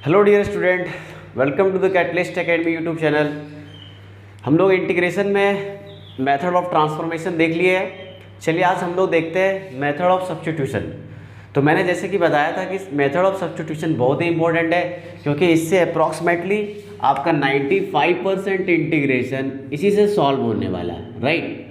Hello dear student, welcome to the Catalyst Academy YouTube channel. हम लोग integration में method of transformation देख लिए है। चलिए आज हम लोग देखते हैं मेथड ऑफ सब्स्टिट्यूशन। तो मैंने जैसे कि बताया था कि मेथड ऑफ सब्स्टिट्यूशन बहुत ही इंपॉर्टेंट है, क्योंकि इससे अप्रॉक्सीमेटली आपका 95% इंटीग्रेशन इसी से सॉल्व होने वाला है, राइट।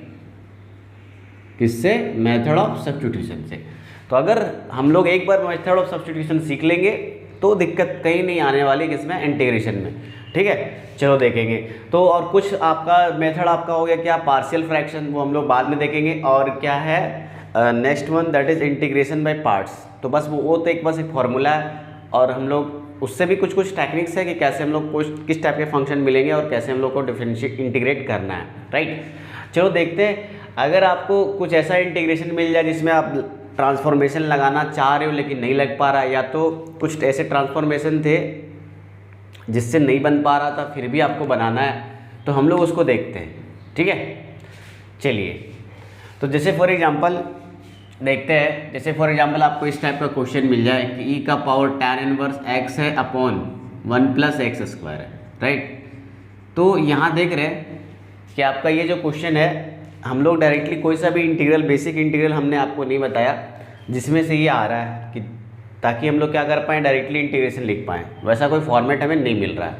किससे? मेथड ऑफ सब्स्टिट्यूशन से। तो अगर हम लोग एक बार मेथड ऑफ सब्स्टिट्यूशन सीख लेंगे तो दिक्कत कहीं नहीं आने वाली किसमें, इंटीग्रेशन में। ठीक है, चलो देखेंगे। तो और कुछ आपका मेथड आपका हो गया क्या, पार्शियल फ्रैक्शन, वो हम लोग बाद में देखेंगे। और क्या है next one, that is integration by parts. तो बस वो तो एक फॉर्मूला है, और हम लोग उससे भी कुछ टेक्निक्स है कि कैसे हम लोग किस टाइप के फंक्शन मिलेंगे और कैसे हम लोग को डिफरेंशिएट इंटीग्रेट करना है, राइट। चलो देखते हैं। अगर आपको कुछ ऐसा इंटीग्रेशन मिल जाए जिसमें आप ट्रांसफॉर्मेशन लगाना चाह रहे हो लेकिन नहीं लग पा रहा, या तो कुछ ऐसे ट्रांसफॉर्मेशन थे जिससे नहीं बन पा रहा था फिर भी आपको बनाना है, तो हम लोग उसको देखते हैं। ठीक है, चलिए। तो जैसे फॉर एग्जांपल देखते हैं। जैसे फॉर एग्जांपल आपको इस टाइप का क्वेश्चन मिल जाए कि ई का पावर tan इनवर्स x है अपॉन 1 + x² है, राइट। तो यहाँ देख रहे हैं कि आपका ये जो क्वेश्चन है, हम लोग डायरेक्टली कोई सा भी इंटीग्रल, बेसिक इंटीग्रल हमने आपको नहीं बताया जिसमें से ये आ रहा है, कि ताकि हम लोग क्या कर पाएँ, डायरेक्टली इंटीग्रेशन लिख पाएँ। वैसा कोई फॉर्मेट हमें नहीं मिल रहा है,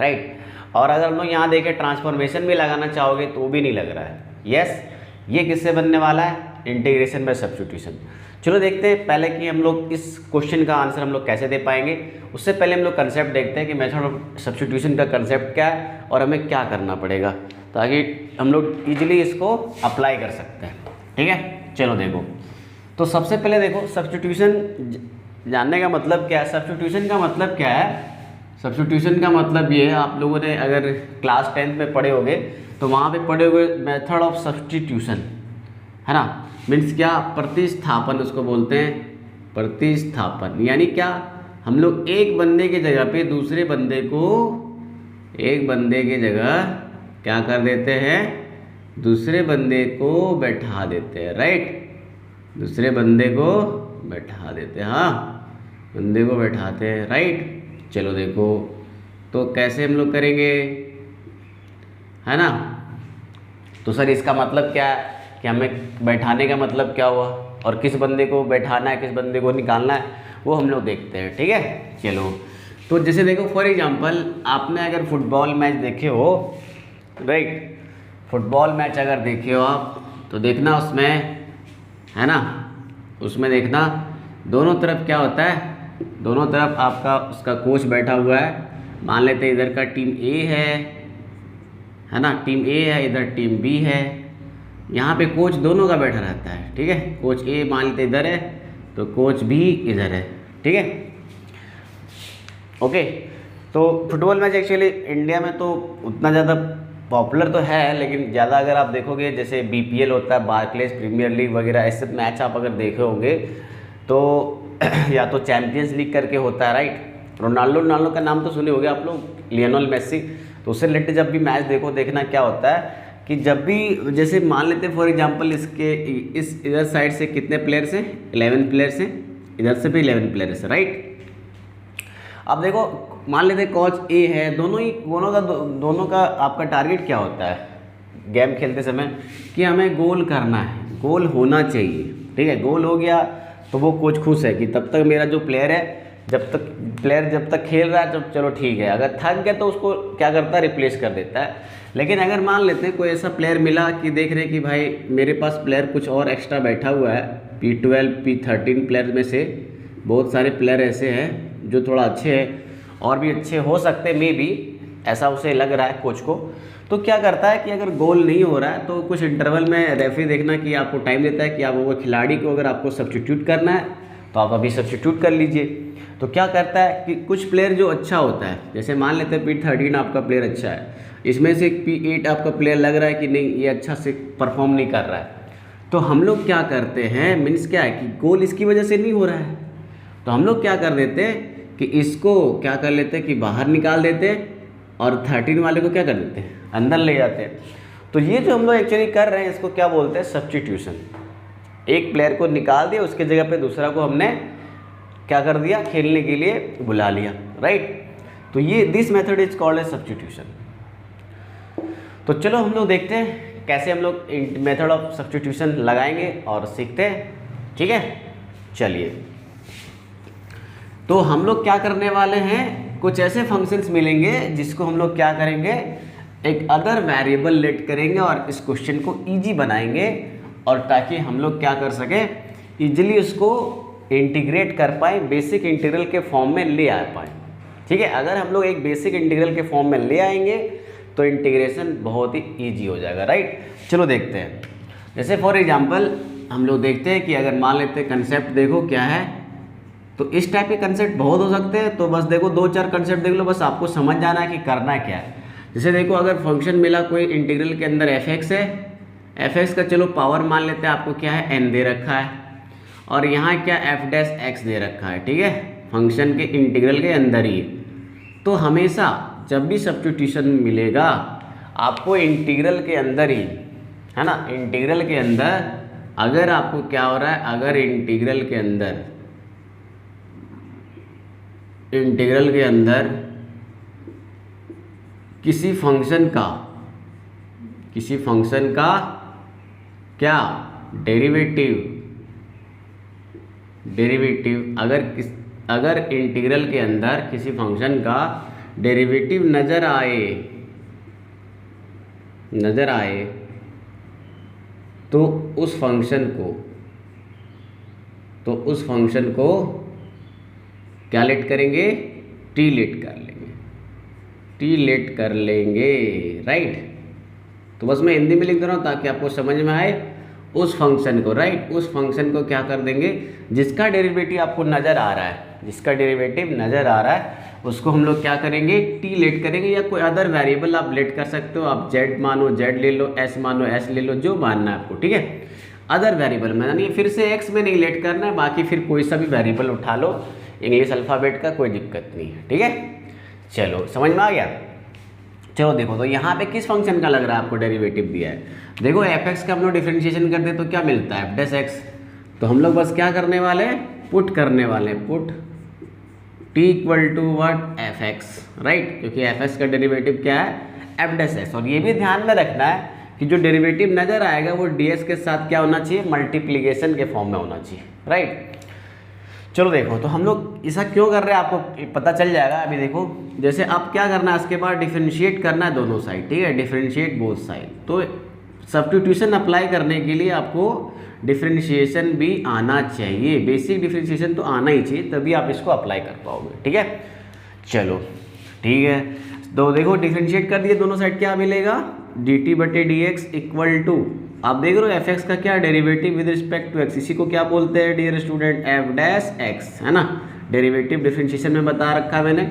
राइट। और अगर हम लोग यहाँ देखें ट्रांसफॉर्मेशन भी लगाना चाहोगे तो भी नहीं लग रहा है। यस, ये किससे बनने वाला है, इंटीग्रेशन बाय सब्स्टिट्यूशन। चलो देखते हैं पहले कि हम लोग इस क्वेश्चन का आंसर हम लोग कैसे दे पाएंगे। उससे पहले हम लोग कंसेप्ट देखते हैं कि मेथड ऑफ सब्स्टिट्यूशन का कंसेप्ट क्या है और हमें क्या करना पड़ेगा, ताकि हम लोग इजीली इसको अप्लाई कर सकते हैं। ठीक है, चलो देखो। तो सबसे पहले देखो, सब्स्टिट्यूशन जानने का मतलब क्या है। सब्स्टिट्यूशन का मतलब क्या है? सब्स्टिट्यूशन का मतलब ये है, आप लोगों ने अगर क्लास 10th में पढ़े होंगे तो वहाँ पे पढ़े हुए मेथड ऑफ सब्स्टिट्यूशन, है ना। मीन्स क्या, प्रतिस्थापन उसको बोलते हैं। प्रतिस्थापन यानी क्या, हम लोग एक बंदे की जगह पे दूसरे बंदे को, एक बंदे की जगह क्या कर देते हैं, दूसरे बंदे को बैठा देते हैं, राइट। दूसरे बंदे को बैठा देते हैं, हाँ, बंदे को बैठाते हैं, राइट। चलो देखो, तो कैसे हम लोग करेंगे, है ना। तो सर इसका मतलब क्या है कि हमें बैठाने का मतलब क्या हुआ, और किस बंदे को बैठाना है, किस बंदे को निकालना है, वो हम लोग देखते हैं। ठीक है, चलो। तो जैसे देखो फॉर एग्जांपल, आपने अगर फुटबॉल मैच देखे हो, राइट, फुटबॉल मैच अगर देखे हो आप, तो देखना उसमें, है ना, उसमें देखना दोनों तरफ क्या होता है, दोनों तरफ आपका उसका कोच बैठा हुआ है। मान लेते हैं इधर का टीम ए है ना, टीम ए है, इधर टीम बी है। यहाँ पे कोच दोनों का बैठा रहता है, ठीक है। कोच ए मान लेते इधर है तो कोच बी इधर है, ठीक है, ओके। तो फुटबॉल मैच एक्चुअली इंडिया में तो उतना ज़्यादा पॉपुलर तो है, लेकिन ज़्यादा अगर आप देखोगे जैसे BPL होता है, बार्कलेस प्रीमियर लीग वगैरह, ऐसे मैच आप अगर देखे होंगे तो या तो चैम्पियंस लीग करके होता है, राइट। रोनाल्डो का नाम तो सुने होंगे आप लोग, लियोनेल मेसी। तो उससे रिलेटेड जब भी मैच देखना क्या होता है कि जब भी, जैसे मान लेते हैं फॉर एग्जांपल, इसके इस इधर साइड से कितने प्लेयर्स हैं, 11 प्लेयर्स हैं, इधर से भी 11 प्लेयर्स हैं, राइट। अब देखो, मान लेते हैं कोच ए है, दोनों का आपका टारगेट क्या होता है गेम खेलते समय, कि हमें गोल करना है, गोल होना चाहिए, ठीक है। गोल हो गया तो वो कोच खुश है कि तब तक मेरा जो प्लेयर है, जब तक खेल रहा है तब चलो ठीक है। अगर थक गया तो उसको क्या करता है, रिप्लेस कर देता है। लेकिन अगर मान लेते हैं कोई ऐसा प्लेयर मिला कि देख रहे हैं कि भाई मेरे पास प्लेयर कुछ और एक्स्ट्रा बैठा हुआ है, P12 P13 प्लेयर में से बहुत सारे प्लेयर ऐसे हैं जो थोड़ा अच्छे हैं, और भी अच्छे हो सकते मे बी, ऐसा उसे लग रहा है कोच को। तो क्या करता है कि अगर गोल नहीं हो रहा है तो कुछ इंटरवल में रेफरी देखना कि आपको टाइम देता है कि आप वो खिलाड़ी को अगर आपको सब्स्टिट्यूट करना है तो आप अभी सब्स्टिट्यूट कर लीजिए। तो क्या करता है कि कुछ प्लेयर जो अच्छा होता है, जैसे मान लेते हैं P13 आपका प्लेयर अच्छा है, इसमें से P8 आपका प्लेयर लग रहा है कि नहीं, ये अच्छा से परफॉर्म नहीं कर रहा है, तो हम लोग क्या करते हैं, मीन्स क्या है कि गोल इसकी वजह से नहीं हो रहा है, तो हम लोग क्या कर देते हैं कि इसको क्या कर लेते हैं कि बाहर निकाल देते हैं, और 13 वाले को क्या कर देते हैं, अंदर ले जाते हैं। तो ये जो हम लोग एक्चुअली कर रहे हैं इसको क्या बोलते हैं, सब्स्टिट्यूशन। एक प्लेयर को निकाल दिया, उसके जगह पे दूसरा को हमने क्या कर दिया, खेलने के लिए बुला लिया, राइट। तो ये this method is called as substitution. तो चलो हम लोग देखते हैं कैसे हम लोग मेथड ऑफ सब्स्टिट्यूशन लगाएंगे और सीखते हैं, ठीक है। चलिए, तो हम लोग क्या करने वाले हैं, कुछ ऐसे फंक्शंस मिलेंगे जिसको हम लोग क्या करेंगे, एक अदर वेरिएबल लेट करेंगे और इस क्वेश्चन को इजी बनाएंगे, और ताकि हम लोग क्या कर सकें, इजीली उसको इंटीग्रेट कर पाए, बेसिक इंटीग्रल के फॉर्म में ले आ पाए, ठीक है। अगर हम लोग एक बेसिक इंटीग्रल के फॉर्म में ले आएंगे तो इंटीग्रेशन बहुत ही ईजी हो जाएगा, राइट। चलो देखते हैं। जैसे फॉर एग्जांपल हम लोग देखते हैं कि अगर मान लेते हैं कंसेप्ट देखो क्या है, तो इस टाइप के कंसेप्ट बहुत हो सकते हैं। तो बस देखो 2-4 कंसेप्ट देख लो, बस आपको समझ जाना है कि करना क्या है। जैसे देखो अगर फंक्शन मिला कोई इंटीग्रल के अंदर f(x) है, f(x) का चलो पावर मान लेते हैं, आपको क्या है n दे रखा है, और यहाँ क्या f' दे रखा है, ठीक है, फंक्शन के इंटीग्रल के अंदर ही। तो हमेशा जब भी सब्स्टिट्यूशन मिलेगा आपको इंटीग्रल के अंदर ही, है ना, इंटीग्रल के अंदर अगर आपको क्या हो रहा है, अगर इंटीग्रल के अंदर किसी फंक्शन का क्या डेरिवेटिव अगर इंटीग्रल के अंदर किसी फंक्शन का डेरिवेटिव नज़र आए तो उस फंक्शन को क्या लेट करेंगे, टी लेट कर लेंगे, राइट। तो बस मैं हिंदी में लिख दे रहा हूँ ताकि आपको समझ में आए। उस फंक्शन को, राइट, उस फंक्शन को क्या कर देंगे, जिसका डेरिवेटिव आपको नज़र आ रहा है, उसको हम लोग क्या करेंगे, टी लेट करेंगे, या कोई अदर वेरिएबल आप लेट कर सकते हो। आप जेड मानो जेड ले लो, एस मानो एस ले लो, जो मानना है आपको, ठीक है। अदर वेरिएबल में नहीं, फिर से एक्स में नहीं लेट करना है, बाकी फिर कोई सा भी वेरिएबल उठा लो, इंग्लिश अल्फ़ाबेट का कोई दिक्कत नहीं है, ठीक है। चलो समझ में आ गया। चलो देखो, तो यहाँ पे किस फंक्शन का लग रहा है आपको डेरिवेटिव दिया है। देखो f(x) का हम लोग डिफ्रेंशिएशन करते हैं तो क्या मिलता है, f'(x). तो हम लोग बस क्या करने वाले हैं, put t equal to what, f(x), right, क्योंकि f(x) का डेरिवेटिव क्या है, f'(x). और ये भी ध्यान में रखना है कि जो डेरिवेटिव नज़र आएगा वो ds के साथ क्या होना चाहिए, मल्टीप्लिकेशन के फॉर्म में होना चाहिए, राइट। चलो देखो, तो हम लोग ऐसा क्यों कर रहे हैं आपको पता चल जाएगा। अभी देखो, जैसे अब क्या करना है, इसके बाद डिफरेंशिएट करना है दोनों साइड, ठीक है, डिफरेंशिएट बोथ साइड। तो सब्स्टिट्यूशन अप्लाई करने के लिए आपको डिफरेंशिएशन भी आना चाहिए, बेसिक डिफरेंशिएशन तो आना ही चाहिए, तभी आप इसको अप्लाई कर पाओगे, ठीक है। चलो ठीक है, तो देखो डिफरेंशिएट कर दिए दोनों साइड, क्या मिलेगा, dt/dx इक्वल टू, आप देख रहे हो f(x) का क्या derivative with respect to x, इसी को क्या बोलते हैं डियर स्टूडेंट, f'(x), है ना। डेरिवेटिव डिफरेंशिएशन में बता रखा है मैंने,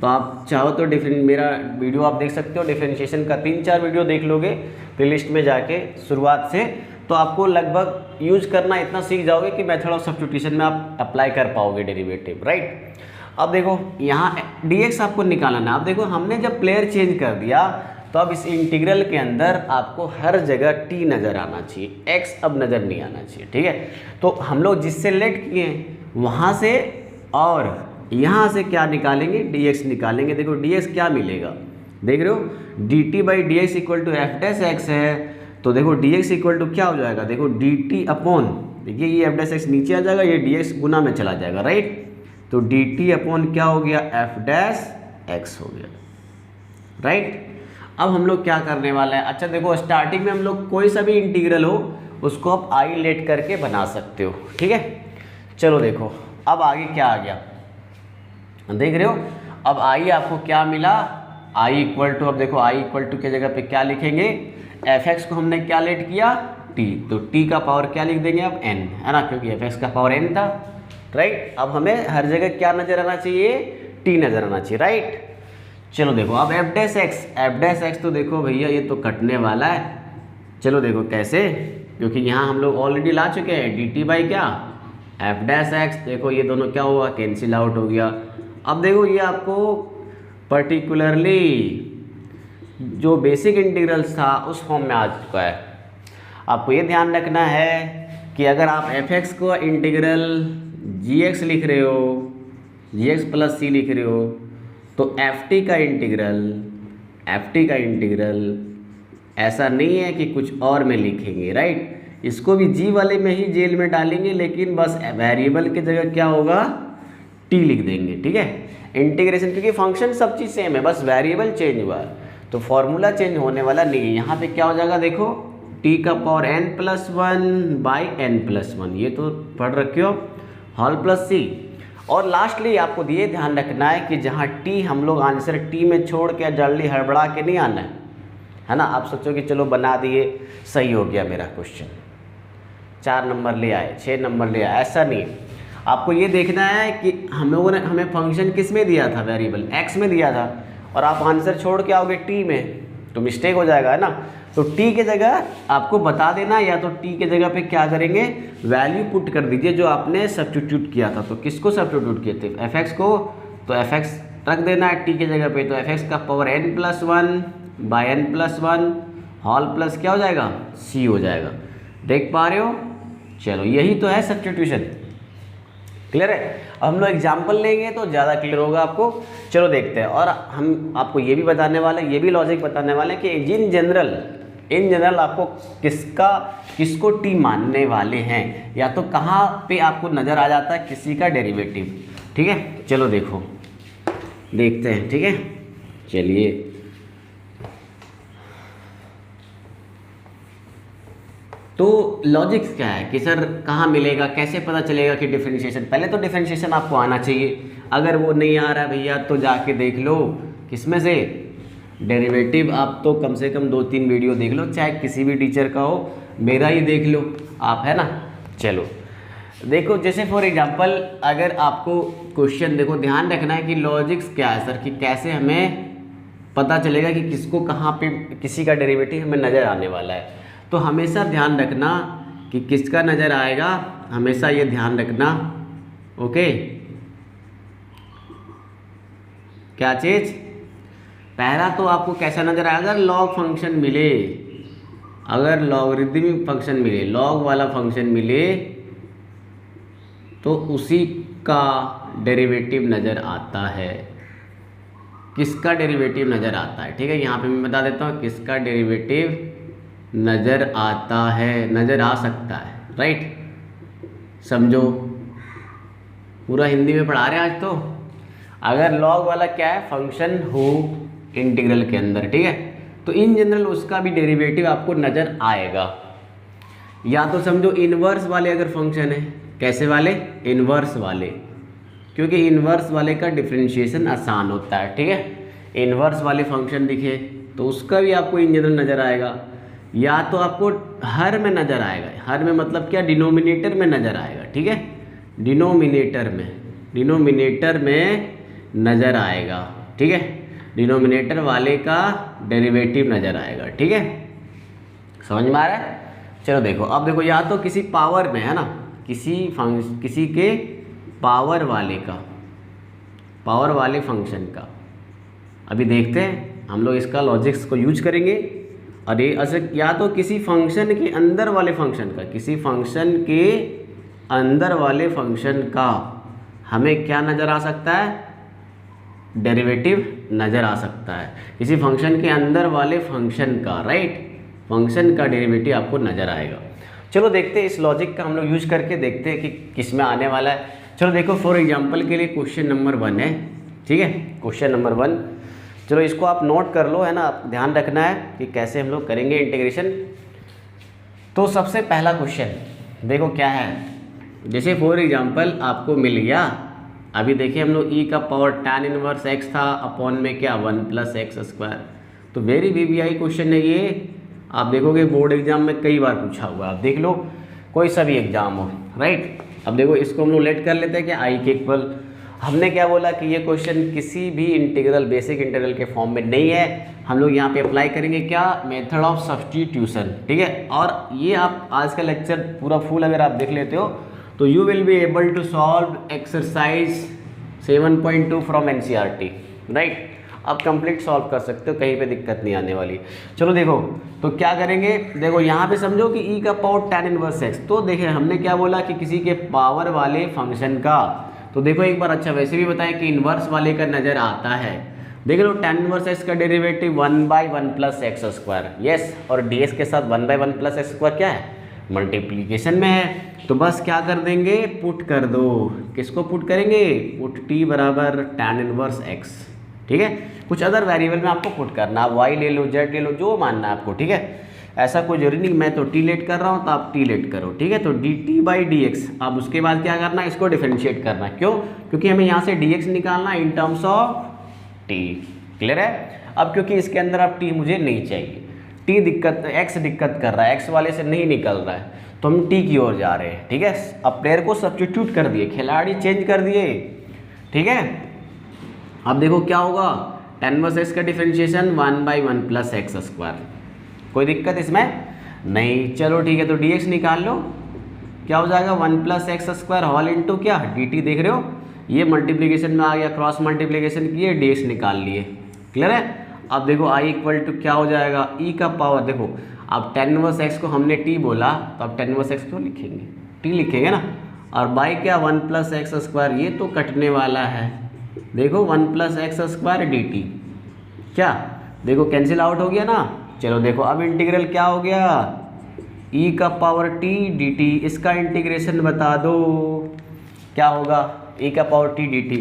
तो आप चाहो तो मेरा वीडियो आप देख सकते हो, डिफरेंशिएशन का 3-4 वीडियो देख लोगे प्लेलिस्ट में जाके शुरुआत से, तो आपको लगभग यूज करना इतना सीख जाओगे कि मेथड ऑफ सब्स्टिट्यूशन में आप अप्लाई कर पाओगे डेरिवेटिव, राइट। अब देखो यहाँ dx आपको निकालना है। अब देखो हमने जब प्लेयर चेंज कर दिया तो अब इस इंटीग्रल के अंदर आपको हर जगह t नज़र आना चाहिए, x अब नज़र नहीं आना चाहिए, ठीक है। तो हम लोग जिससे लेट किए वहाँ से और यहाँ से क्या निकालेंगे, dx निकालेंगे। देखो dx क्या मिलेगा, देख रहे हो, dt/dx इक्वल टू f'(x) है, तो देखो dx इक्वल टू क्या हो जाएगा, देखो dt अपॉन, देखिए ये f'(x) नीचे आ जाएगा, ये dx गुना में चला जाएगा, राइट। तो dt अपॉन क्या हो गया, f'(x) हो गया, राइट। अब हम लोग क्या करने वाले हैं, अच्छा देखो स्टार्टिंग में हम लोग कोई सा भी इंटीग्रल हो उसको आप आई लेट करके बना सकते हो, ठीक है। चलो देखो अब आगे क्या आ गया, देख रहे हो, अब आई आपको क्या मिला, आई इक्वल टू, अब देखो आई इक्वल टू की जगह पे क्या लिखेंगे, f(x) को हमने क्या लेट किया, t, तो t का पावर क्या लिख देंगे अब n, है ना, क्योंकि f(x) का पावर n था, राइट। अब हमें हर जगह क्या नजर आना चाहिए, t नजर आना चाहिए, राइट। चलो देखो अब f'(x) तो देखो भैया ये तो कटने वाला है। चलो देखो कैसे, क्योंकि यहाँ हम लोग ऑलरेडी ला चुके हैं dt बाई क्या, f'(x), देखो ये दोनों क्या हुआ, कैंसिल आउट हो गया। अब देखो ये आपको पर्टिकुलरली जो बेसिक इंटीग्रल्स था उस फॉर्म में आ चुका है। आपको ये ध्यान रखना है कि अगर आप f(x) को इंटीग्रल gx लिख रहे हो, gx प्लस c लिख रहे हो, तो एफ टी का इंटीग्रल ऐसा नहीं है कि कुछ और में लिखेंगे, राइट। इसको भी जी वाले में ही जेल में डालेंगे, लेकिन बस वेरिएबल की जगह क्या होगा, टी लिख देंगे, ठीक है। इंटीग्रेशन, क्योंकि फंक्शन सब चीज़ सेम है, बस वेरिएबल चेंज हुआ है, तो फॉर्मूला चेंज होने वाला नहीं है। यहाँ पे क्या हो जाएगा, देखो टी का पावर n+1 बाई n+1, ये तो पढ़ रखे हो, होल प्लस सी। और लास्टली आपको ये ध्यान रखना है कि जहाँ टी हम लोग आंसर टी में छोड़ के जल्दी हड़बड़ा के नहीं आना है ना। आप सोचो कि चलो बना दिए, सही हो गया मेरा क्वेश्चन, 4 नंबर ले आए, 6 नंबर ले आए, ऐसा नहीं। आपको ये देखना है कि हम लोगों ने हमें फंक्शन किस में दिया था, वेरिएबल x में दिया था, और आप आंसर छोड़ के आओगे t में, तो मिस्टेक हो जाएगा, है ना। तो t के जगह आपको बता देना, या तो t के जगह पे क्या करेंगे, वैल्यू पुट कर दीजिए जो आपने सब्स्टिट्यूट किया था। तो किसको सब्स्टिट्यूट किए थे, fx को, तो fx रख देना है t के जगह पे, तो fx का power n+1 by n+1 whole plus क्या हो जाएगा, c हो जाएगा। देख पा रहे हो, चलो यही तो है सब्स्टिट्यूशन, क्लियर है। अब हम लोग एग्जाम्पल लेंगे तो ज़्यादा क्लियर होगा आपको। चलो देखते हैं, और हम आपको ये भी बताने वाले हैं, ये भी लॉजिक बताने वाले हैं कि इन जनरल आपको किसको टी मानने वाले हैं, या तो कहाँ पे आपको नज़र आ जाता है किसी का डेरिवेटिव, ठीक है। चलो देखते हैं, ठीक है। चलिए तो लॉजिक्स क्या है कि सर कहाँ मिलेगा, कैसे पता चलेगा कि डिफरेंशिएशन, पहले तो डिफरेंशिएशन आपको आना चाहिए। अगर वो नहीं आ रहा है भैया तो जाके देख लो किसमें से डेरिवेटिव, आप तो कम से कम 2-3 वीडियो देख लो, चाहे किसी भी टीचर का हो, मेरा ही देख लो आप, है ना। चलो देखो, जैसे फॉर एग्जांपल अगर आपको क्वेश्चन, देखो ध्यान रखना है कि लॉजिक्स क्या है सर, कि कैसे हमें पता चलेगा कि किसको कहाँ पे किसी का डेरिवेटिव हमें नज़र आने वाला है। तो हमेशा ध्यान रखना कि किसका नज़र आएगा, हमेशा ये ध्यान रखना, ओके। क्या चीज़, पहला तो आपको कैसा नज़र आएगा, अगर लॉग फंक्शन मिले, अगर लॉगरिदमिक फंक्शन मिले, लॉग वाला फंक्शन मिले, तो उसी का डेरिवेटिव नज़र आता है। किसका डेरिवेटिव नज़र आता है, ठीक है। यहाँ पे मैं बता देता हूँ किसका डेरिवेटिव नज़र आता है, नज़र आ सकता है, राइट। समझो, पूरा हिंदी में पढ़ा रहे हैं आज तो। अगर लॉग वाला क्या है, फंक्शन हो इंटीग्रल के अंदर, ठीक है, तो इन जनरल उसका भी डेरिवेटिव आपको नज़र आएगा। या तो समझो इन्वर्स वाले अगर फंक्शन है, कैसे वाले, इन्वर्स वाले, क्योंकि इन्वर्स वाले का डिफरेंशिएशन आसान होता है, ठीक है। इन्वर्स वाले फंक्शन दिखे तो उसका भी आपको इन जनरल नज़र आएगा, या तो आपको हर में नज़र आएगा, हर में मतलब क्या, डिनोमिनेटर में नज़र आएगा, ठीक है। डिनोमिनेटर में नज़र आएगा, ठीक है। डिनोमिनेटर वाले का डेरिवेटिव नज़र आएगा, ठीक है। समझ में आ रहा है। चलो देखो, अब देखो, या तो किसी पावर में, है ना, किसी के पावर वाले फंक्शन का, अभी देखते हैं हम लोग इसका लॉजिक्स को यूज करेंगे। और ये अच्छा, या तो किसी फंक्शन के अंदर वाले फंक्शन का, किसी फंक्शन के अंदर वाले फंक्शन का हमें क्या नज़र आ सकता है, डेरिवेटिव नज़र आ सकता है। किसी फंक्शन के अंदर वाले फंक्शन का, राइट, फंक्शन का डेरिवेटिव आपको नज़र आएगा। चलो देखते हैं, इस लॉजिक का हम लोग यूज करके देखते हैं कि किस में आने वाला है। चलो देखो, फॉर एग्जांपल के लिए क्वेश्चन नंबर 1 है, ठीक है। क्वेश्चन नंबर 1, चलो इसको आप नोट कर लो, है ना। आप ध्यान रखना है कि कैसे हम लोग करेंगे इंटीग्रेशन। तो सबसे पहला क्वेश्चन देखो क्या है, जैसे फॉर एग्जांपल आपको मिल गया, अभी देखिए हम लोग e का पावर tan इनवर्स x था, अपॉन में क्या 1 + x²। तो वेरी वीवीआई क्वेश्चन है ये, आप देखोगे बोर्ड एग्जाम में कई बार पूछा हुआ, आप देख लो, कोई सा भी एग्जाम हो, राइट। अब देखो इसको हम लोग लेट कर लेते हैं कि i के इक्वल, हमने क्या बोला कि ये क्वेश्चन किसी भी इंटीग्रल, बेसिक इंटीग्रल के फॉर्म में नहीं है। हम लोग यहाँ पे अप्लाई करेंगे क्या, मेथड ऑफ सब्स्टिट्यूशन, ठीक है। और ये आप आज का लेक्चर पूरा फुल अगर आप देख लेते हो तो you will be able to solve exercise 7.2 from NCERT, right. आप कंप्लीट सॉल्व कर सकते हो, कहीं पे दिक्कत नहीं आने वाली। चलो देखो, तो क्या करेंगे, देखो यहाँ पे समझो कि e का पावर tan इनवर्स x, तो देखिए हमने क्या बोला कि किसी के पावर वाले फंक्शन का, तो देखो एक बार, अच्छा वैसे भी बताएं कि इन्वर्स वाले का नज़र आता है। देख लो tan इनवर्स एक्स का derivative 1/1 plus x square, yes, और डी के साथ 1/1 प्लस एक्स स्क्वायर क्या है, मल्टीप्लीकेशन में है। तो बस क्या कर देंगे, पुट कर दो। किसको पुट करेंगे, पुट t बराबर tan इनवर्स एक्स, ठीक है। कुछ अदर वेरिएबल में आपको पुट करना, आप y ले लो, z ले लो, जो मानना है आपको, ठीक है। ऐसा कोई जरूरी नहीं, मैं तो t लेट कर रहा हूँ तो आप t लेट करो, ठीक है। तो dt/dx, अब उसके बाद क्या करना है, इसको डिफरेंशिएट करना है। क्यों, क्योंकि हमें यहाँ से dx निकालना in terms of t, clear है। अब क्योंकि इसके अंदर अब t मुझे नहीं चाहिए, t दिक्कत, x दिक्कत कर रहा है, x वाले से नहीं निकल रहा है, तो हम t की ओर जा रहे हैं, ठीक है। अब प्लेयर को सब्स्टिट्यूट कर दिए, खिलाड़ी चेंज कर दिए, ठीक है। अब देखो क्या होगा, tan इनवर्स एक्स का डिफरेंशिएशन 1/1 प्लस एक्स स्क्वायर, कोई दिक्कत इसमें नहीं। चलो ठीक है, तो dx निकाल लो, क्या हो जाएगा 1 plus x square whole into क्या dt, देख रहे हो ये मल्टीप्लिकेशन में आ गया, क्रॉस मल्टीप्लिकेशन किए, dx निकाल लिए, क्लियर है। अब देखो i इक्वल टू क्या हो जाएगा, e का पावर, देखो अब tan इनवर्स एक्स को हमने t बोला, तो अब tan इनवर्स एक्स क्यों लिखेंगे, t लिखेंगे ना, और बाई क्या 1 प्लस एक्स स्क्वायर, ये तो कटने वाला है, देखो 1 प्लस एक्स स्क्वायर dt, क्या देखो कैंसिल आउट हो गया ना। चलो देखो अब इंटीग्रल क्या हो गया, e का पावर t dt, इसका इंटीग्रेशन बता दो क्या होगा, e का पावर t dt।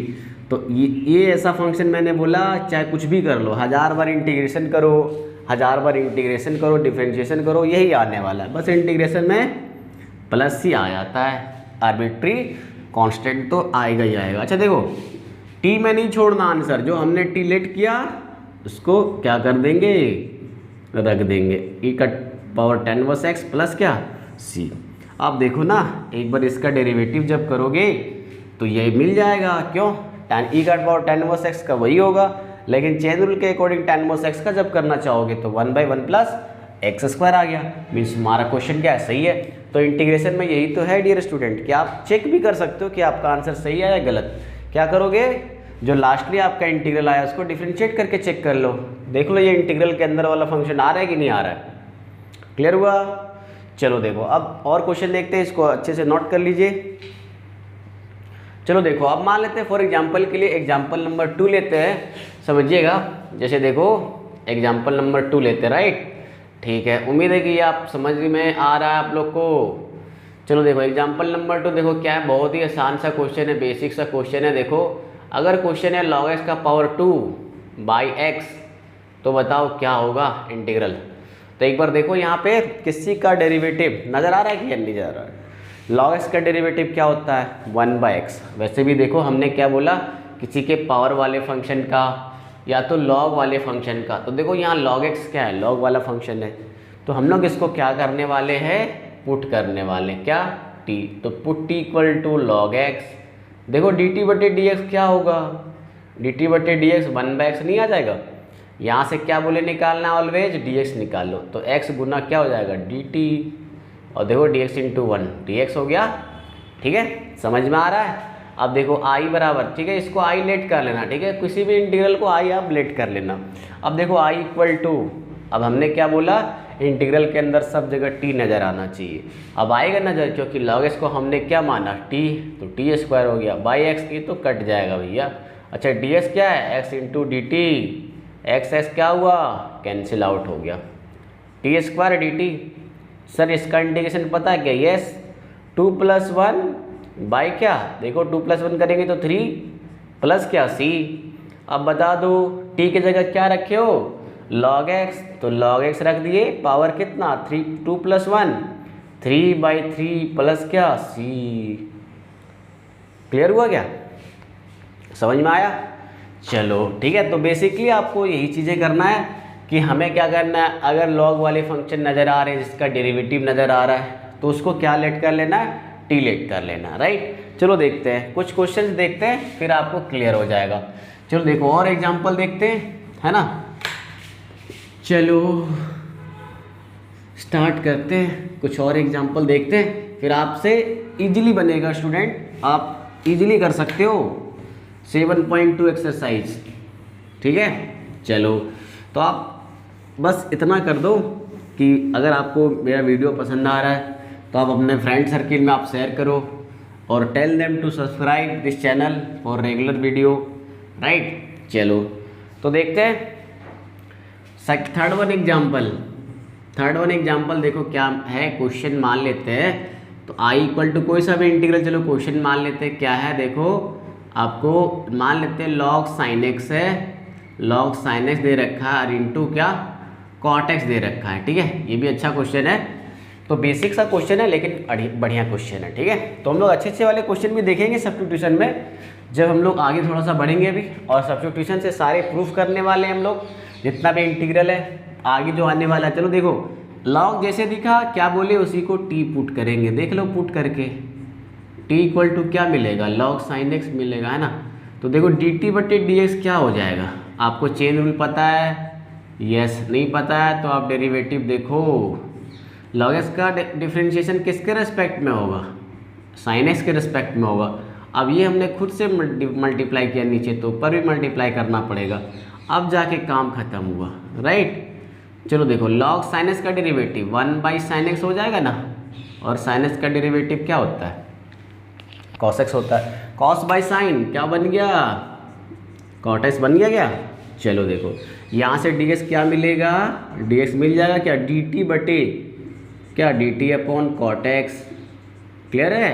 तो ये ऐसा फंक्शन मैंने बोला, चाहे कुछ भी कर लो, 1000 बार इंटीग्रेशन करो, 1000 बार इंटीग्रेशन करो, डिफरेंशिएशन करो, यही आने वाला है, बस इंटीग्रेशन में प्लस ही आ जाता है, आर्बिट्री कांस्टेंट तो आएगा ही आएगा। अच्छा देखो t में नहीं छोड़ना आंसर, जो हमने t लेट किया उसको क्या कर देंगे, रख देंगे, e का power tan inverse x plus क्या c। अब देखो ना, एक बार इसका डेरिवेटिव जब करोगे तो ये मिल जाएगा, क्यों, tan e का पावर tan इनवर्स एक्स का वही होगा, लेकिन चेन रूल के अकॉर्डिंग tan इनवर्स एक्स का जब करना चाहोगे तो 1/1 प्लस एक्स स्क्वायर आ गया, मीन्स हमारा क्वेश्चन क्या है, सही है। तो इंटीग्रेशन में यही तो है डियर स्टूडेंट, कि आप चेक भी कर सकते हो कि आपका आंसर सही है या गलत। क्या करोगे, जो लास्टली आपका इंटीग्रल आया उसको डिफरेंशिएट करके चेक कर लो, देख लो ये इंटीग्रल के अंदर वाला फंक्शन आ रहा है कि नहीं आ रहा है, क्लियर हुआ। चलो देखो अब और क्वेश्चन देखते हैं, इसको अच्छे से नोट कर लीजिए। चलो देखो अब मान लेते हैं फॉर एग्जांपल के लिए एग्जांपल नंबर 2 लेते हैं, समझिएगा। जैसे देखो एग्जांपल नंबर 2 लेते हैं, राइट, ठीक है। उम्मीद है कि ये आप समझ में आ रहा है आप लोग को। चलो देखो एग्जांपल नंबर 2 देखो क्या है, बहुत ही आसान सा क्वेश्चन है, बेसिक सा क्वेश्चन है। देखो अगर क्वेश्चन है log x का पावर 2/x, तो बताओ क्या होगा इंटीग्रल। तो एक बार देखो यहाँ पे किसी का डेरिवेटिव नज़र आ रहा है कि नहीं नज़र आ रहा है, log x का डेरिवेटिव क्या होता है 1/x। वैसे भी देखो हमने क्या बोला, किसी के पावर वाले फंक्शन का या तो log वाले फंक्शन का, तो देखो यहाँ log x क्या है, log वाला फंक्शन है, तो हम लोग इसको क्या करने वाले हैं, पुट करने वाले, क्या t, तो put t equal to log x। देखो dt/dx क्या होगा, dt/dx 1/x नहीं आ जाएगा, यहाँ से क्या बोले निकालना है, ऑलवेज dx निकाल लो, तो x गुना क्या हो जाएगा dt, और देखो dx इंटू 1 dx हो गया, ठीक है, समझ में आ रहा है। अब देखो i बराबर, ठीक है, इसको i लेट कर लेना, ठीक है, किसी भी इंटीग्रल को i आप लेट कर लेना। अब देखो i इक्वल टू, अब हमने क्या बोला, इंटीग्रल के अंदर सब जगह t नज़र आना चाहिए, अब आएगा नज़र, क्योंकि log x को हमने क्या माना t, तो t स्क्वायर हो गया बाई x, ये तो कट जाएगा भैया। अच्छा ds क्या है, x into D T, x क्या हुआ, कैंसिल आउट हो गया, T square D T. Sir इसका इंटीग्रेशन पता है क्या, यस, 2 + 1 बाई क्या, देखो 2 + 1 करेंगे तो 3 प्लस क्या c। अब बता दो t की जगह क्या रखे हो, log x, तो log x रख दिए, पावर कितना 2 + 1 3/3 प्लस क्या c। क्लियर हुआ क्या, समझ में आया। चलो ठीक है, तो बेसिकली आपको यही चीज़ें करना है कि हमें क्या करना है, अगर log वाले फंक्शन नज़र आ रहे हैं, जिसका डेरिवेटिव नज़र आ रहा है, तो उसको क्या लेट कर लेना है, t लेट कर लेना, राइट। चलो देखते हैं कुछ क्वेश्चंस देखते हैं, फिर आपको क्लियर हो जाएगा। चलो देखो और एग्जांपल देखते हैं, है ना। चलो स्टार्ट करते हैं, कुछ और एग्जांपल देखते हैं, फिर आपसे इजीली बनेगा स्टूडेंट, आप इजीली कर सकते हो 7.2 एक्सरसाइज, ठीक है। चलो तो आप बस इतना कर दो कि अगर आपको मेरा वीडियो पसंद आ रहा है तो आप अपने फ्रेंड सर्किल में आप शेयर करो, और tell them to subscribe this channel for regular video, right. चलो तो देखते हैं थर्ड वन एग्जाम्पल देखो क्या है। क्वेश्चन मान लेते हैं, तो आई इक्वल टू कोई सा भी इंटीग्रल, चलो क्वेश्चन मान लेते हैं क्या है। देखो आपको मान लेते हैं log sin x है, log sin x दे रखा है और इंटू क्या cot x दे रखा है, ठीक है। ये भी अच्छा क्वेश्चन है, तो बेसिक सा क्वेश्चन है लेकिन बढ़िया क्वेश्चन है, ठीक है। तो हम लोग अच्छे वाले क्वेश्चन भी देखेंगे सब्स्टिट्यूशन में जब हम लोग आगे थोड़ा सा बढ़ेंगे भी, और सब्स्टिट्यूशन से सारे प्रूफ करने वाले हैं हम लोग, जितना भी इंटीग्रल है आगे जो आने वाला है। चलो देखो log जैसे दिखा क्या बोले उसी को t पुट करेंगे, देख लो पुट करके t इक्वल टू क्या मिलेगा log sin x मिलेगा, है ना। तो देखो dt बटे dx क्या हो जाएगा, आपको चेन रूल पता है, यस नहीं पता है तो आप डेरिवेटिव देखो। log x का डिफरेंशिएशन किसके रेस्पेक्ट में होगा, sin x के रेस्पेक्ट में होगा। अब ये हमने खुद से मल्टीप्लाई किया नीचे, तो ऊपर भी मल्टीप्लाई करना पड़ेगा, अब जाके काम खत्म हुआ, राइट। चलो देखो log sin x का डेरिवेटिव 1/sin x हो जाएगा ना, और sin x का डेरिवेटिव क्या होता है cos x होता है, cos/sin क्या बन गया cot x बन गया क्या। चलो देखो यहाँ से dx क्या मिलेगा, dx मिल जाएगा क्या dt बटे क्या dt upon cot x, clear है।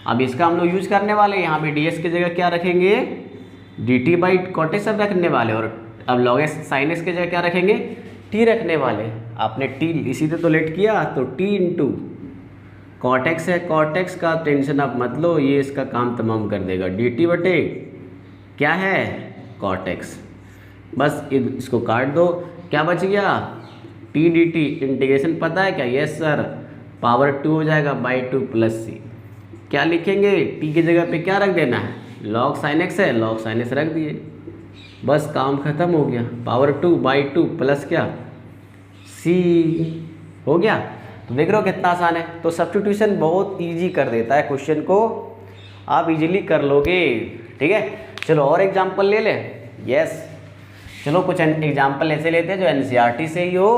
अब इसका हम लोग यूज करने वाले, यहाँ पे ds की जगह क्या रखेंगे dt बाई cot x सब रखने वाले, और अब log x sin x की जगह क्या रखेंगे t रखने वाले। आपने t इसी से तो लेट किया, तो t इंटू cot x है, cot x का टेंशन आप मत लो, ये इसका काम तमाम कर देगा, dt बटे क्या है cot x, बस इसको काट दो, क्या बच गया t dt, इंटीग्रेशन पता है क्या, यस सर, पावर 2 हो जाएगा बाई 2 प्लस c। क्या लिखेंगे t की जगह पे क्या रख देना है, log sin x है, log sin x रख दिए, बस काम खत्म हो गया, पावर 2 बाई 2 प्लस क्या c हो गया। तो देख रहे हो कितना आसान है। तो सब्स्टिट्यूशन बहुत इजी कर देता है क्वेश्चन को, आप इजीली कर लोगे, ठीक है। चलो और एग्जांपल ले ले, यस। चलो कुछ एग्जांपल ऐसे लेते हैं जो एनसीईआरटी से ही हो।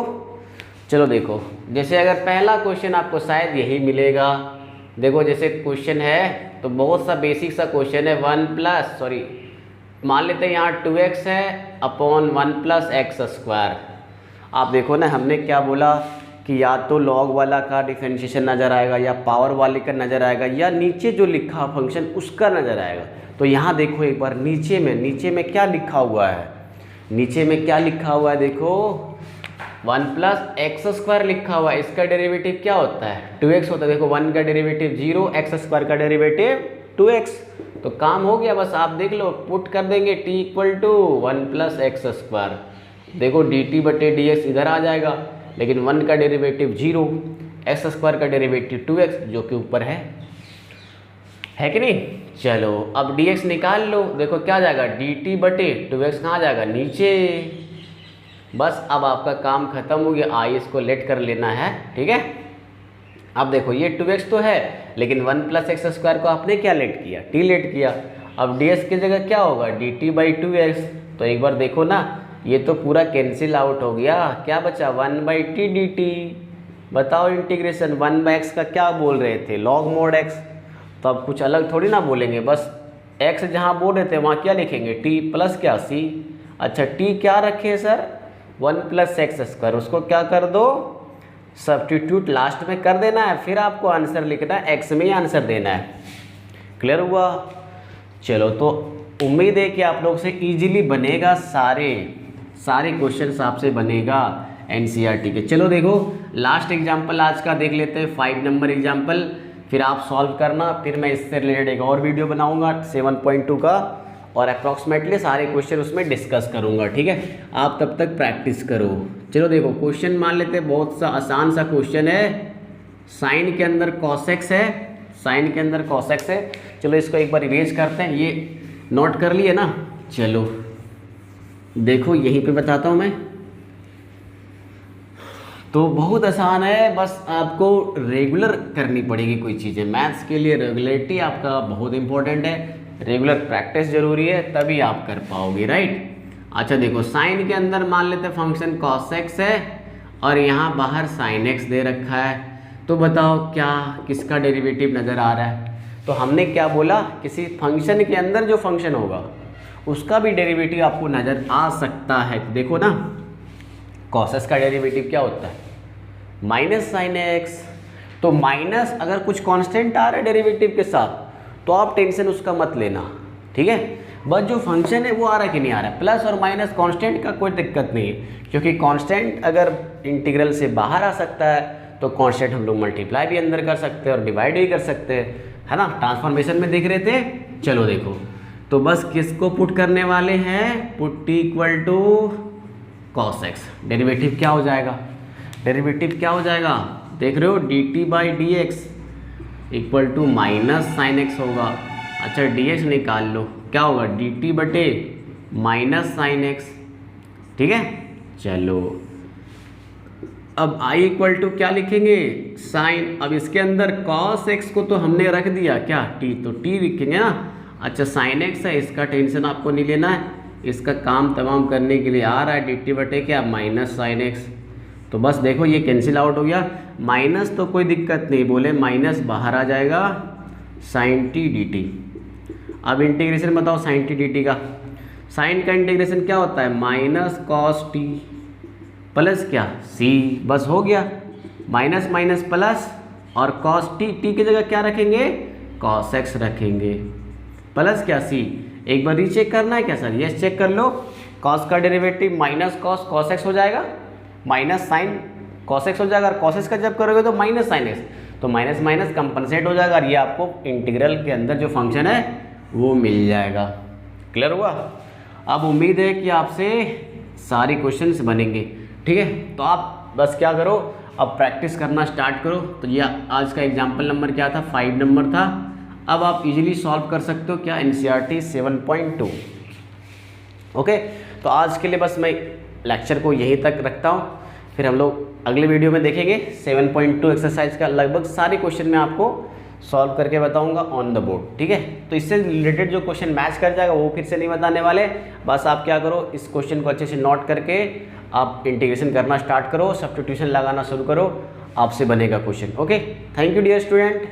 चलो देखो जैसे अगर पहला क्वेश्चन आपको शायद यही मिलेगा, देखो जैसे क्वेश्चन है तो बहुत सा बेसिक सा क्वेश्चन है, मान लेते हैं यहाँ 2x है अपॉन 1 प्लस एक्स स्क्वायर। आप देखो ना हमने क्या बोला कि या तो लॉग वाला का डिफरेंशिएशन नज़र आएगा, या पावर वाले का नज़र आएगा, या नीचे जो लिखा फंक्शन उसका नज़र आएगा। तो यहाँ देखो एक बार नीचे में क्या लिखा हुआ है, नीचे में क्या लिखा हुआ है, देखो 1 प्लस एक्स स्क्वायर लिखा हुआ है, इसका डेरिवेटिव क्या होता है 2x होता है। देखो 1 का डेरिवेटिव 0, एक्स स्क्वायर का डेरिवेटिव 2x, तो काम हो गया, बस आप देख लो पुट कर देंगे t equal to 1 plus x square. देखो dt बटे dx इधर आ जाएगा, लेकिन 1 का डेरिवेटिव 0, एक्स स्क्वायर का डेरिवेटिव 2x जो कि ऊपर है कि नहीं। चलो अब dx निकाल लो, देखो क्या जाएगा dt बटे 2x कहाँ जाएगा नीचे, बस अब आपका काम खत्म हो गया। आई इसको लेट कर लेना है, ठीक है। अब देखो ये 2x तो है, लेकिन 1 प्लस एक्स स्क्वायर को आपने क्या लेट किया t लेट किया। अब ds की जगह क्या होगा dt बाई 2x, तो एक बार देखो ना ये तो पूरा कैंसिल आउट हो गया, क्या बचा 1 बाई टी dt। बताओ इंटीग्रेशन 1 बाई एक्स का क्या बोल रहे थे log mod x, तो अब कुछ अलग थोड़ी ना बोलेंगे, बस x जहाँ बोल रहे थे वहाँ क्या लिखेंगे t प्लस क्या c। अच्छा t क्या रखे सर 1 प्लस एक्स स्क्वायर, उसको क्या कर दो सब्स्टिट्यूट लास्ट में कर देना है, फिर आपको आंसर लिखना है, x में ही आंसर देना है। क्लियर हुआ। चलो तो उम्मीद है कि आप लोग से इजीली बनेगा, सारे क्वेश्चंस आपसे बनेगा एनसीईआरटी के। चलो देखो लास्ट एग्जांपल आज का देख लेते हैं, 5 नंबर एग्जांपल, फिर आप सॉल्व करना, फिर मैं इससे रिलेटेड एक और वीडियो बनाऊंगा 7.2 का, और अप्रॉक्सीमेटली सारे क्वेश्चन उसमें डिस्कस करूंगा, ठीक है। आप तब तक प्रैक्टिस करो। चलो देखो क्वेश्चन मान लेते हैं, बहुत सा आसान सा क्वेश्चन है, साइन के अंदर cos x है, साइन के अंदर cos x है। चलो इसको एक बार इरेज करते हैं, ये नोट कर लिए ना। चलो देखो यहीं पे बताता हूँ मैं, तो बहुत आसान है, बस आपको रेगुलर करनी पड़ेगी कोई चीज़ें। मैथ्स के लिए रेगुलरिटी आपका बहुत इंपॉर्टेंट है, रेगुलर प्रैक्टिस जरूरी है, तभी आप कर पाओगे, राइट। अच्छा देखो साइन के अंदर मान लेते फंक्शन cos x है, और यहाँ बाहर sin x दे रखा है, तो बताओ क्या किसका डेरिवेटिव नज़र आ रहा है। तो हमने क्या बोला, किसी फंक्शन के अंदर जो फंक्शन होगा उसका भी डेरिवेटिव आपको नज़र आ सकता है। तो देखो ना, cos x का डेरिवेटिव क्या होता है, माइनस साइन एक्स। तो माइनस अगर कुछ कांस्टेंट आ रहा है डेरिवेटिव के साथ तो आप टेंशन उसका मत लेना, ठीक है। बस जो फंक्शन है वो आ रहा है कि नहीं आ रहा है, प्लस और माइनस कांस्टेंट का कोई दिक्कत नहीं है, क्योंकि कांस्टेंट अगर इंटीग्रल से बाहर आ सकता है तो कांस्टेंट हम लोग मल्टीप्लाई भी अंदर कर सकते हैं और डिवाइड भी कर सकते हैं, है ना। ट्रांसफॉर्मेशन में देख रहे थे, चलो देखो, तो बस किसको पुट करने वाले हैं, put t equal to cos x. Derivative क्या हो जाएगा, डेरिवेटिव क्या हो जाएगा, देख रहे हो, d t by d x equal to minus sine x होगा। अच्छा डी एक्स निकाल लो, क्या होगा, डी टी बटे माइनस साइन एक्स, ठीक है। चलो अब आई इक्वल टू क्या लिखेंगे, साइन। अब इसके अंदर कॉस एक्स को तो हमने रख दिया क्या, टी, तो टी लिखेंगे ना। अच्छा साइन एक्स है, इसका टेंशन आपको नहीं लेना है, इसका काम तमाम करने के लिए आ रहा है डी टी बटे क्या, माइनस साइन एक्स। तो बस देखो ये कैंसिल आउट हो गया, माइनस तो कोई दिक्कत नहीं, बोले माइनस बाहर आ जाएगा, साइन टी डी टी। अब इंटीग्रेशन बताओ साइन टी डी टी का, साइन का इंटीग्रेशन क्या होता है, माइनस कॉस टी प्लस क्या सी, बस हो गया, माइनस माइनस प्लस, और कॉस टी, टी की जगह क्या रखेंगे, कॉस एक्स रखेंगे, प्लस क्या सी। एक बार रीचेक करना है क्या सर, यस चेक कर लो, कॉस का derivative minus cos, cos x हो जाएगा, माइनस साइन कॉस एक्स हो जाएगा, और कॉस एक्स का जब करोगे तो माइनस साइन एक्स, तो माइनस माइनस कंपनसेट हो जाएगा, और ये आपको इंटीग्रल के अंदर जो फंक्शन है वो मिल जाएगा। क्लियर हुआ। अब उम्मीद है कि आपसे सारी क्वेश्चंस बनेंगे, ठीक है। तो आप बस क्या करो, अब प्रैक्टिस करना स्टार्ट करो। तो ये आज का एग्जाम्पल नंबर क्या था, 5 नंबर था। अब आप इजीली सॉल्व कर सकते हो क्या, NCERT 7.2। ओके, तो आज के लिए बस मैं लेक्चर को यहीं तक रखता हूँ, फिर हम लोग अगले वीडियो में देखेंगे 7.2 एक्सरसाइज का लगभग सारे क्वेश्चन मैं आपको सॉल्व करके बताऊंगा ऑन द बोर्ड, ठीक है। तो इससे रिलेटेड जो क्वेश्चन मैच कर जाएगा वो फिर से नहीं बताने वाले, बस आप क्या करो, इस क्वेश्चन को अच्छे से नोट करके आप इंटीग्रेशन करना स्टार्ट करो, सब्स्टिट्यूशन लगाना शुरू करो, आपसे बनेगा question. Okay, thank you dear student.